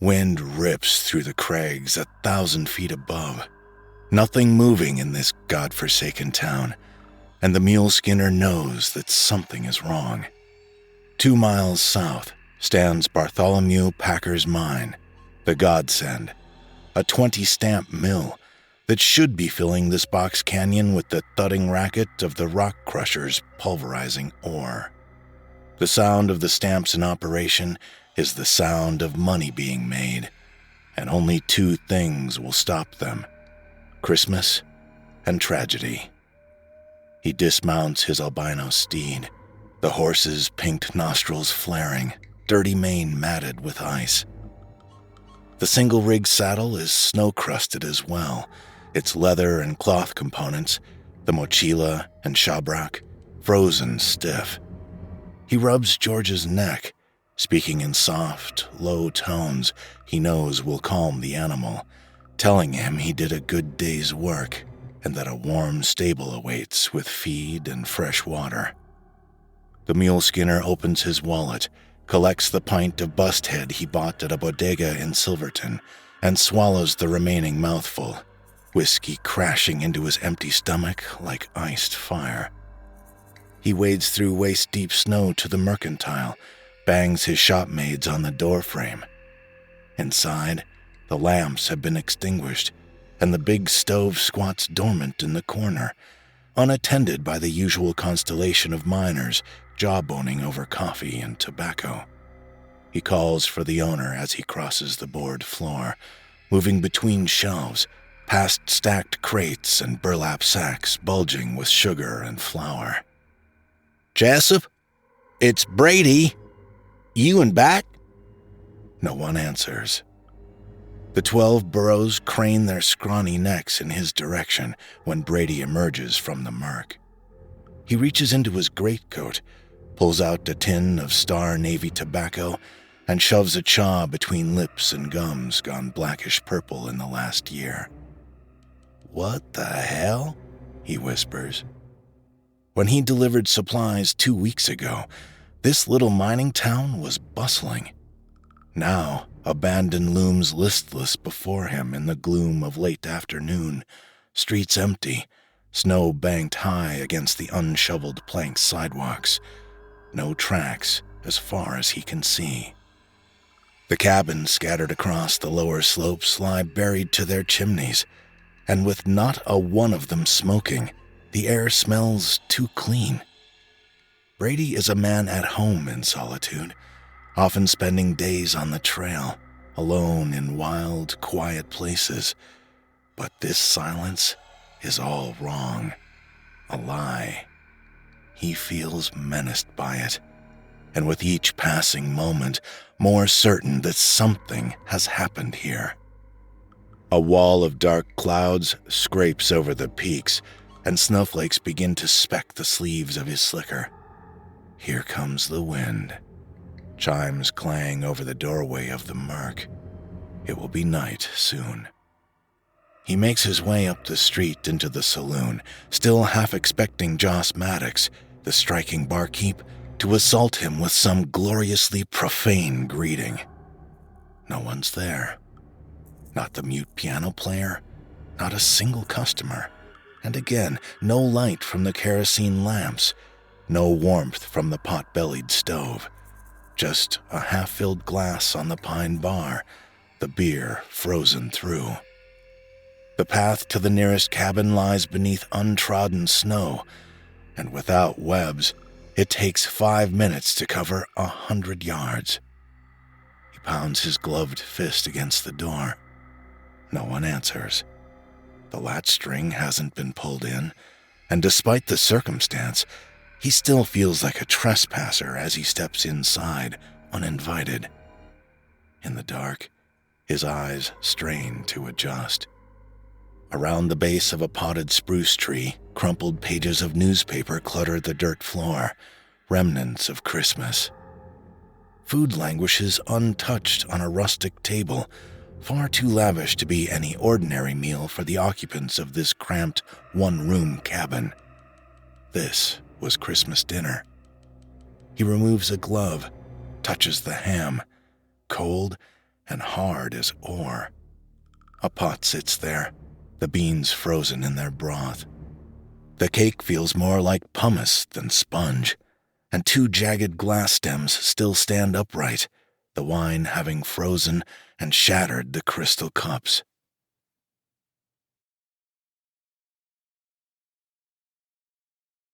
Wind rips through the crags 1,000 feet above. Nothing moving in this godforsaken town, and the mule skinner knows that something is wrong. 2 miles south stands Bartholomew Packer's Mine, the godsend, a 20-stamp mill that should be filling this box canyon with the thudding racket of the rock crushers pulverizing ore. The sound of the stamps in operation is the sound of money being made, and only 2 things will stop them: Christmas and tragedy. He dismounts his albino steed, the horse's pinked nostrils flaring, dirty mane matted with ice. The single-rig saddle is snow-crusted as well, its leather and cloth components, the mochila and shabrak, frozen stiff. He rubs George's neck, speaking in soft, low tones he knows will calm the animal, telling him he did a good day's work and that a warm stable awaits with feed and fresh water. The mule skinner opens his wallet, collects the pint of busthead he bought at a bodega in Silverton, and swallows the remaining mouthful, whiskey crashing into his empty stomach like iced fire. He wades through waist-deep snow to the mercantile, bangs his shopmaids on the doorframe. Inside, the lamps have been extinguished, and the big stove squats dormant in the corner, unattended by the usual constellation of miners jawboning over coffee and tobacco. He calls for the owner as he crosses the board floor, moving between shelves, past stacked crates and burlap sacks bulging with sugar and flour. "Jessup, it's Brady. You and back?" No one answers. The 12 burros crane their scrawny necks in his direction when Brady emerges from the murk. He reaches into his greatcoat, pulls out a tin of Star Navy tobacco, and shoves a chaw between lips and gums gone blackish purple in the last year. "What the hell?" he whispers. When he delivered supplies 2 weeks ago, this little mining town was bustling. Now, abandon looms listless before him in the gloom of late afternoon, streets empty, snow banked high against the unshoveled plank sidewalks. No tracks as far as he can see. The cabins scattered across the lower slopes lie buried to their chimneys, and with not a one of them smoking, the air smells too clean. Brady is a man at home in solitude, often spending days on the trail, alone in wild, quiet places. But this silence is all wrong, a lie. He feels menaced by it, and with each passing moment, more certain that something has happened here. A wall of dark clouds scrapes over the peaks, and snowflakes begin to speck the sleeves of his slicker. Here comes the wind. Chimes clang over the doorway of the murk. It will be night soon. He makes his way up the street into the saloon, still half expecting Joss Maddox, the striking barkeep, to assault him with some gloriously profane greeting. No one's there. Not the mute piano player, not a single customer. And again, no light from the kerosene lamps, no warmth from the pot-bellied stove. Just a half-filled glass on the pine bar, the beer frozen through. The path to the nearest cabin lies beneath untrodden snow, and without webs, it takes 5 minutes to cover 100 yards. He pounds his gloved fist against the door. No one answers. The latch string hasn't been pulled in, and despite the circumstance, he still feels like a trespasser as he steps inside, uninvited. In the dark, his eyes strain to adjust. Around the base of a potted spruce tree, crumpled pages of newspaper clutter the dirt floor, remnants of Christmas. Food languishes untouched on a rustic table, far too lavish to be any ordinary meal for the occupants of this cramped one-room cabin. This was Christmas dinner. He removes a glove, touches the ham, cold and hard as ore. A pot sits there, the beans frozen in their broth. The cake feels more like pumice than sponge, and 2 jagged glass stems still stand upright, the wine having frozen and shattered the crystal cups.